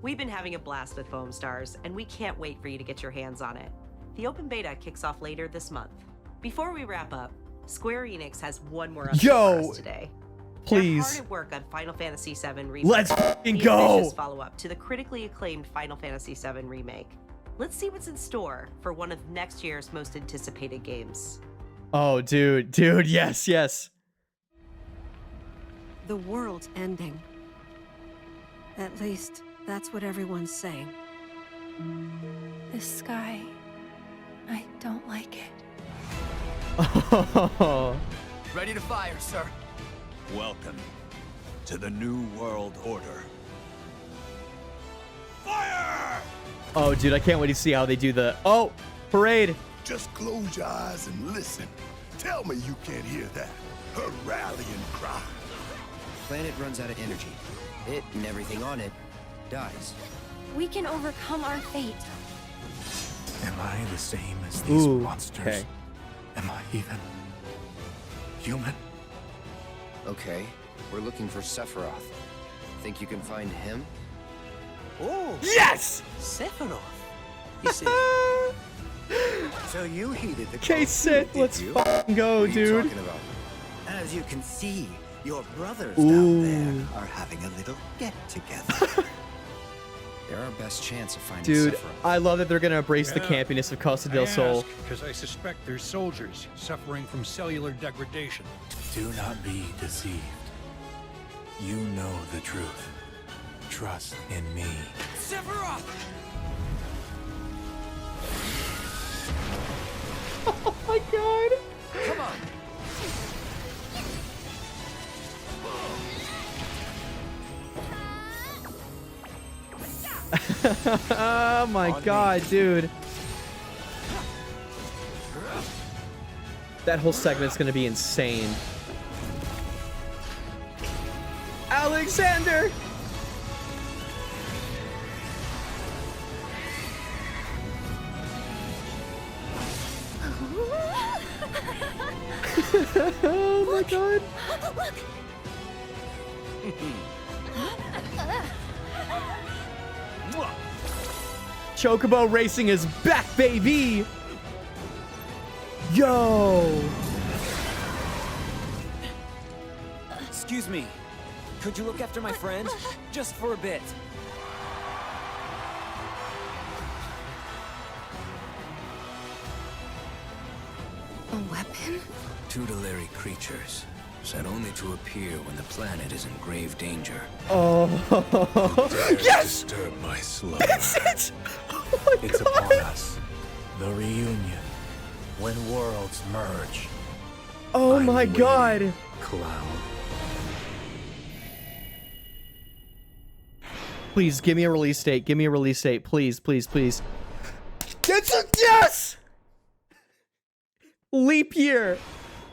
We've been having a blast with Foam Stars, and we can't wait for you to get your hands on it. The open beta kicks off later this month. Before we wrap up, Square Enix has one more update for us today. Please. They're hard at work on Final Fantasy VII Rebirth. Let's fucking the go! ambitious follow-up to the critically acclaimed Final Fantasy VII Remake. Let's see what's in store for one of next year's most anticipated games. Oh, dude, yes. The world's ending. At least, that's what everyone's saying. This sky, I don't like it. Oh. Ready to fire, sir. Welcome to the New World Order. Fire! Oh, dude, I can't wait to see how they do the... Oh, parade. Just close your eyes and listen. Tell me you can't hear that. Her rallying cry. Planet runs out of energy. It and everything on it dies. We can overcome our fate. Am I the same as these Ooh, monsters? okay. Am I even human? Okay, we're looking for Sephiroth. Think you can find him? Oh, Yes! Sephiroth. You see, so you heeded the Okay, call, Sith, did let's you? fucking go, What are you dude. talking about? As you can see, your brothers Ooh. down there are having a little get-together. They're our best chance of finding Dude, Sephiroth. I love that they're gonna embrace the Yeah. campiness of Costa del Sol. Because I suspect there's soldiers suffering from cellular degradation. Do not be deceived. You know the truth. Trust in me. Sephiroth! Oh my god. Come on! Oh my god, dude. That whole segment's gonna be insane. Alexander! Oh my god. Chocobo racing is back, baby! Yo! Excuse me. Could you look after my friend? Just for a bit. A weapon? Tutelary creatures, set only to appear when the planet is in grave danger. Oh. Yes! Disturb my slumber. That's it! Oh my It's god! upon us. The reunion. When worlds merge. Oh I'm my waiting, god! Cloud. Please, give me a release date. Give me a release date. Please, please, please. Yes! Leap year.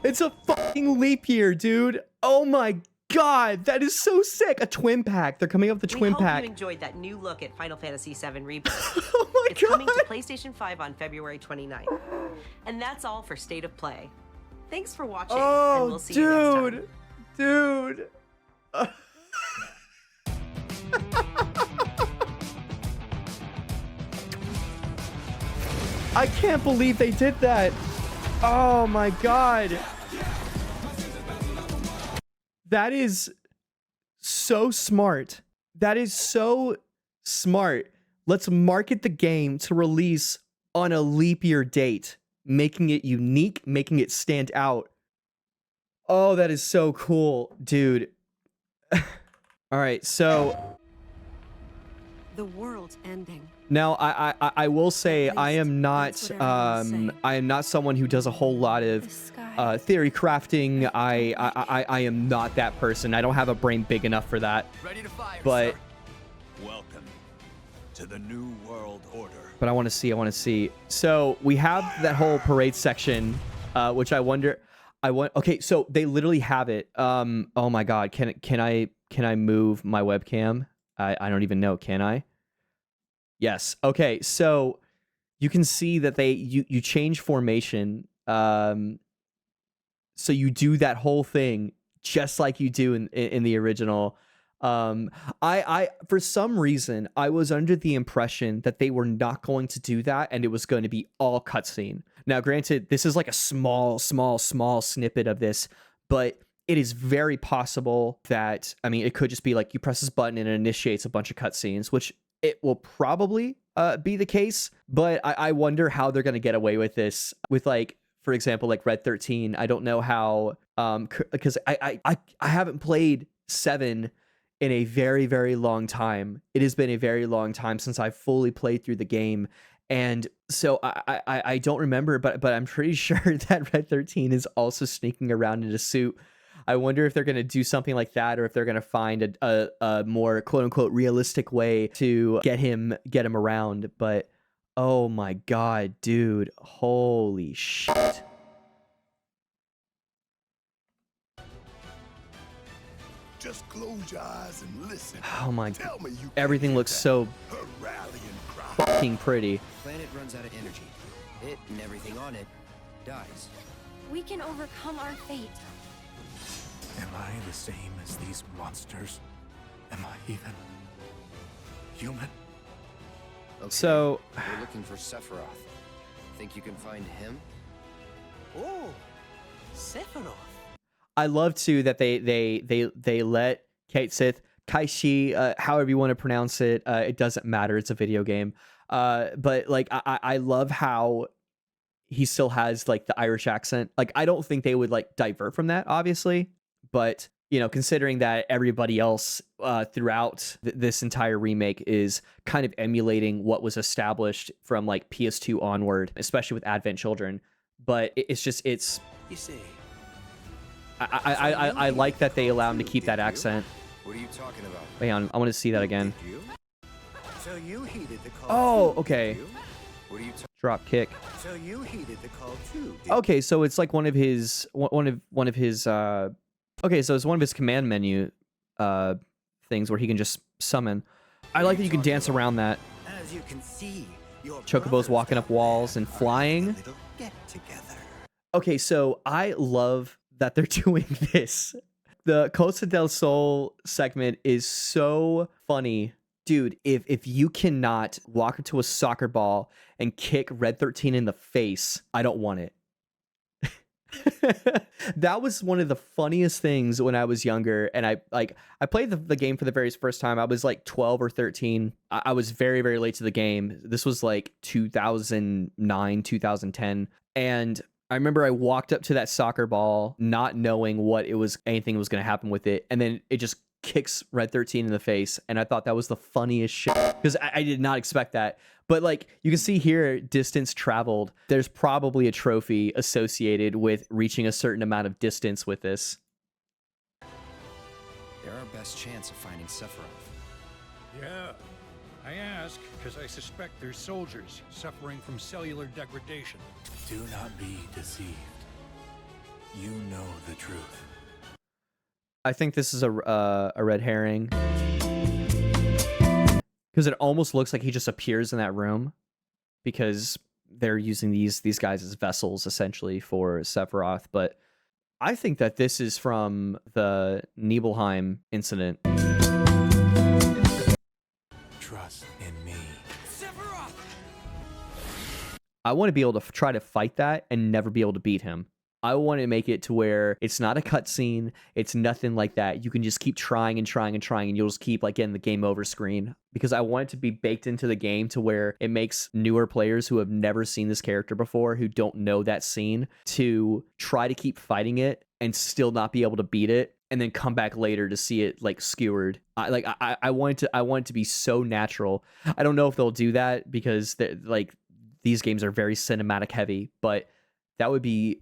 It's a fucking leap year, dude. Oh my god. That is so sick. A twin pack. They're coming up with the twin We hope pack. you enjoyed that new look at Final Fantasy VII Rebirth. Oh my It's god. coming to PlayStation 5 on February 29th. And that's all for State of Play. Thanks for watching, and Oh, we'll see you next time. dude. I can't believe they did that. Oh my god. That is so smart. That is so smart. Let's market the game to release on a leap year date, making it unique, making it stand out. Oh, that is so cool, dude. All right, so The world's ending. now I will say At I least am not that's what everyone's saying. I am not someone who does a whole lot The of sky. theory crafting. I am not that person. I don't have a brain big enough for that. Ready to fire, But sir. welcome to the New World Order. I want to see. So we have that whole parade section, which I wonder. Okay, so they literally have it. Oh my god, can I move my webcam? I don't even know. Can I? Yes. Okay, so you can see that you change formation. So you do that whole thing just like you do in the original. I for some reason I was under the impression that they were not going to do that and it was going to be all cutscene. Now, granted, this is like a small snippet of this, but it is very possible that, I mean, it could just be like you press this button and it initiates a bunch of cutscenes, which it will probably be the case, but I wonder how they're going to get away with this with, like, for example, like Red 13. I don't know how, because I haven't played 7 in a very, very long time. It has been a very long time since I've fully played through the game. And so I don't remember, but I'm pretty sure that Red 13 is also sneaking around in a suit. I wonder if they're going to do something like that, or if they're going to find a more quote unquote realistic way to get him around. But oh my God, dude, holy shit. Just close your eyes and listen. Oh my, Tell me you everything looks so her rallying cry. fucking pretty. Planet runs out of energy. It and everything on it dies. We can overcome our fate. Am I the same as these monsters? Am I even human? Okay, So we're looking for Sephiroth. Think you can find him? Oh, Sephiroth. I love too that they let Kate Sith, Kaishi, however you want to pronounce it, it doesn't matter. It's a video game. But like I love how he still has like the Irish accent. Like I don't think they would like divert from that, obviously. But you know, considering that everybody else throughout this entire remake is kind of emulating what was established from like PS2 onward, especially with Advent Children. But it's just You see. I like that they allow him to keep that accent. What are you talking about? Wait on, I want to see that again. Did you? So you heeded the call. Oh, okay. What are you Drop kick. So you heeded the call too. Okay, so it's like one of his okay, so it's one of his command menu things where he can just summon. I like that you can dance around that. As you can see, your Chocobo's walking up walls and flying. Get together. Okay, so I love that they're doing this. The Costa del Sol segment is so funny. Dude, if you cannot walk into a soccer ball and kick Red 13 in the face, I don't want it. That was one of the funniest things when I was younger, and I played the game for the very first time. I was like 12 or 13. I was very, very late to the game. This was like 2009, 2010, and I remember I walked up to that soccer ball not knowing what anything was going to happen with it, and then it just kicks Red 13 in the face, and I thought that was the funniest shit because I did not expect that. But like you can see here, distance traveled. There's probably a trophy associated with reaching a certain amount of distance with this. They're our best chance of finding Sephiroth. Yeah. I ask because I suspect they're soldiers suffering from cellular degradation. Do not be deceived. You know the truth. I think this is a red herring because it almost looks like he just appears in that room because they're using these guys as vessels essentially for Sephiroth. But I think that this is from the Nibelheim incident. Trust in me. Sephiroth! I want to be able to try to fight that and never be able to beat him. I want to make it to where it's not a cutscene. It's nothing like that. You can just keep trying and trying and trying, and you'll just keep like getting the game over screen. Because I want it to be baked into the game to where it makes newer players who have never seen this character before, who don't know that scene, to try to keep fighting it and still not be able to beat it, and then come back later to see it like skewered. I want it to be so natural. I don't know if they'll do that because like these games are very cinematic heavy, but that would be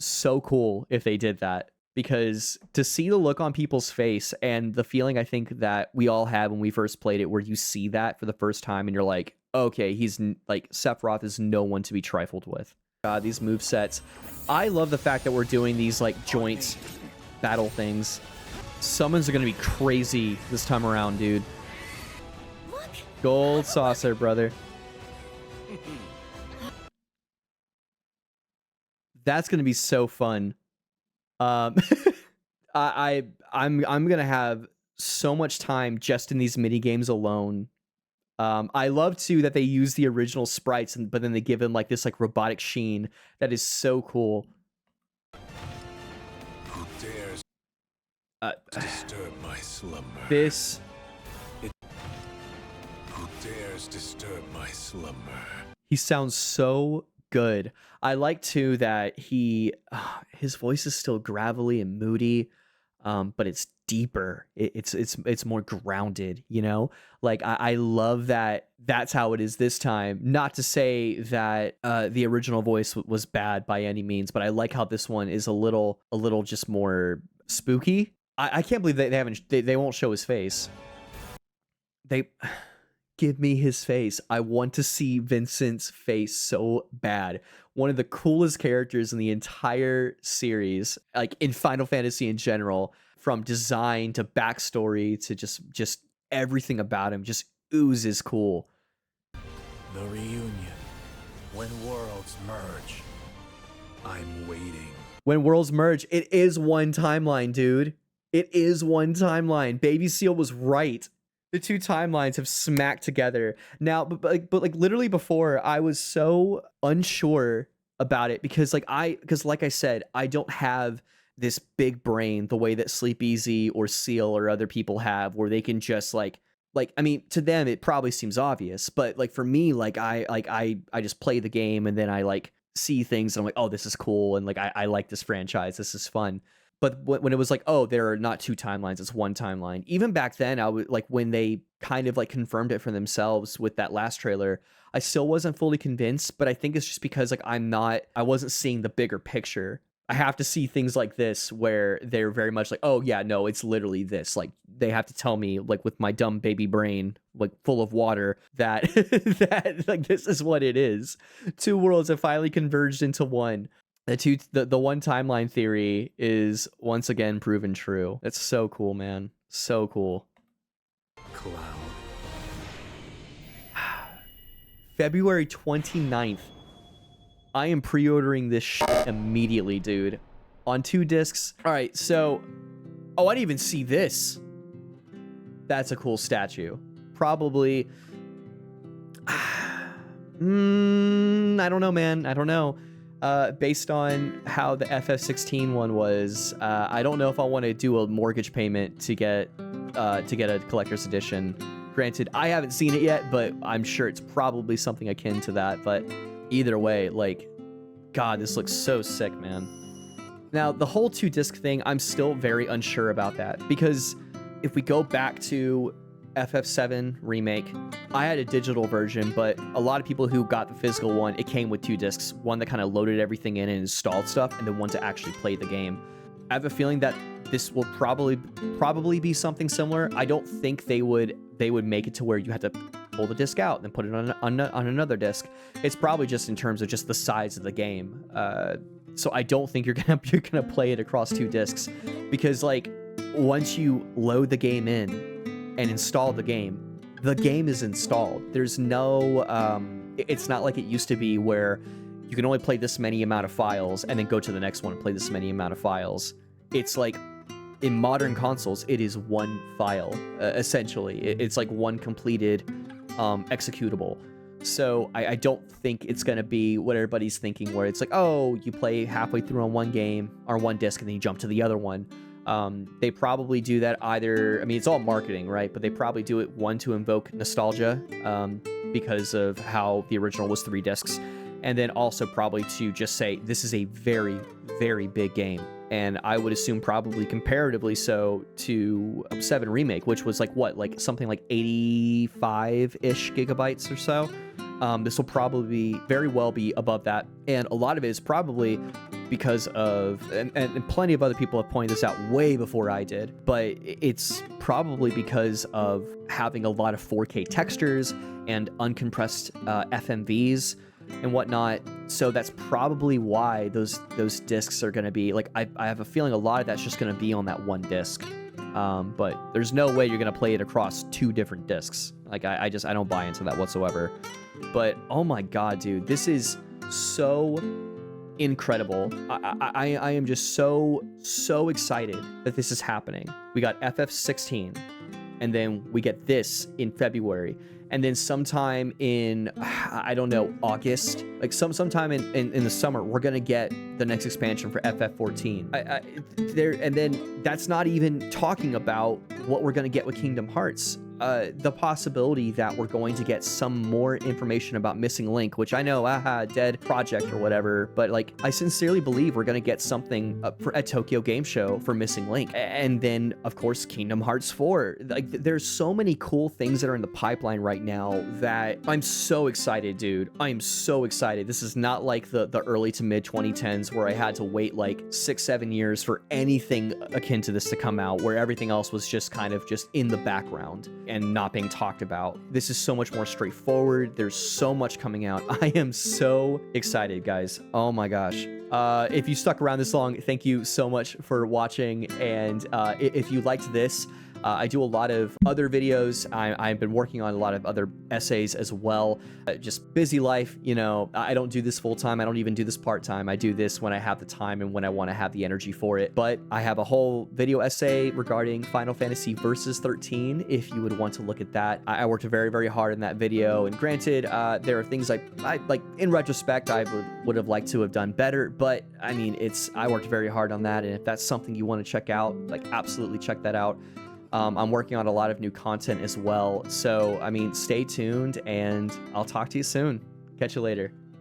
so cool if they did that, because to see the look on people's face and the feeling I think that we all had when we first played it, where you see that for the first time and you're like, okay, he's like, Sephiroth is no one to be trifled with. God, these movesets. I love the fact that we're doing these like joint battle things. Summons are gonna be crazy this time around, dude. Gold saucer, brother. That's gonna be so fun. I'm gonna have so much time just in these mini games alone. I love too that they use the original sprites, but then they give them like this like robotic sheen that is so cool. Who dares disturb my slumber? This. Who dares disturb my slumber? He sounds so good. I like too that his voice is still gravelly and moody, but it's deeper. It's more grounded, you know? Like I love that that's how it is this time. Not to say that the original voice was bad by any means, but I like how this one is a little just more spooky. I can't believe they won't show his face. Give me his face. I want to see Vincent's face so bad. One of the coolest characters in the entire series, like in Final Fantasy in general, from design to backstory to just everything about him just oozes cool. The reunion. When worlds merge. I'm waiting. When worlds merge, it is one timeline, dude. It is one timeline. Baby Seal was right. The two timelines have smacked together now, but like literally before, I was so unsure about it because like I said, I don't have this big brain the way that Sleep Easy or Seal or other people have, where they can just like I mean, to them it probably seems obvious, but like for me, like I just play the game and then I like see things and I'm like, oh, this is cool, and like I like this franchise, this is fun. But when it was like, oh, there are not two timelines, it's one timeline. Even back then, I would like when they kind of like confirmed it for themselves with that last trailer, I still wasn't fully convinced. But I think it's just because like I wasn't seeing the bigger picture. I have to see things like this where they're very much like, oh yeah, no, it's literally this. Like they have to tell me like with my dumb baby brain, like full of water, that that like this is what it is. Two worlds have finally converged into one. The one timeline theory is once again proven true. It's so cool, man. So cool. Cloud. February 29th. I am pre-ordering this shit immediately, dude. On 2 discs. All right, so... Oh, I didn't even see this. That's a cool statue. Probably... I don't know, man. I don't know. Based on how the FF16 one was, I don't know if I want to do a mortgage payment to get a collector's edition. Granted, I haven't seen it yet, but I'm sure it's probably something akin to that. But either way, like, God, this looks so sick, man. Now, the whole 2-disc thing, I'm still very unsure about that, because if we go back to FF7 Remake, I had a digital version, but a lot of people who got the physical one, it came with 2 discs, one that kind of loaded everything in and installed stuff, and then one to actually play the game. I have a feeling that this will probably be something similar. I don't think they would make it to where you had to pull the disc out and then put it on another disc. It's probably just in terms of just the size of the game. So I don't think you're gonna play it across 2 discs, because like once you load the game in and install the game is installed. There's no it's not like it used to be where you can only play this many amount of files and then go to the next one and play this many amount of files. It's like in modern consoles, it is one file, essentially. It's like one completed executable. So I don't think it's going to be what everybody's thinking, where it's like, oh, you play halfway through on one game or one disc and then you jump to the other one. They probably do that either, I mean, it's all marketing, right? But they probably do it, one, to invoke nostalgia, because of how the original was 3 discs. And then also probably to just say, this is a very, very big game. And I would assume probably comparatively so to Ff7 Remake, which was like, what, like something like 85-ish gigabytes or so. This will probably very well be above that. And a lot of it is probably because of, and plenty of other people have pointed this out way before I did, but it's probably because of having a lot of 4K textures and uncompressed FMVs and whatnot. So that's probably why those discs are going to be like, I have a feeling a lot of that's just going to be on that one disc. But there's no way you're going to play it across 2 different discs. Like I don't buy into that whatsoever. But oh my God, dude, this is so incredible. I am just so excited that this is happening. We got FF16, and then we get this in February, and then sometime in, I don't know, August, like sometime in the summer, we're gonna get the next expansion for FF14. And then that's not even talking about what we're gonna get with Kingdom Hearts. The possibility that we're going to get some more information about Missing Link, which I know, dead project or whatever, but like I sincerely believe we're going to get something at Tokyo Game Show for Missing Link. And then of course Kingdom Hearts 4. Like there's so many cool things that are in the pipeline right now that I'm so excited, dude. I am so excited. This is not like the early to mid 2010s where I had to wait like 6-7 years for anything akin to this to come out, where everything else was just kind of just in the background and not being talked about. This is so much more straightforward. There's so much coming out. I am so excited, guys. Oh my gosh. If you stuck around this long, thank you so much for watching. And if you liked this, I do a lot of other videos. I've been working on a lot of other essays as well. Just busy life, you know. I don't do this full time. I don't even do this part time. I do this when I have the time and when I want to have the energy for it. But I have a whole video essay regarding Final Fantasy Versus 13 if you would want to look at that. I worked very, very hard in that video. And granted, there are things I like in retrospect, I would have liked to have done better. But I mean, I worked very hard on that. And if that's something you want to check out, like absolutely check that out. I'm working on a lot of new content as well. So, I mean, stay tuned and I'll talk to you soon. Catch you later.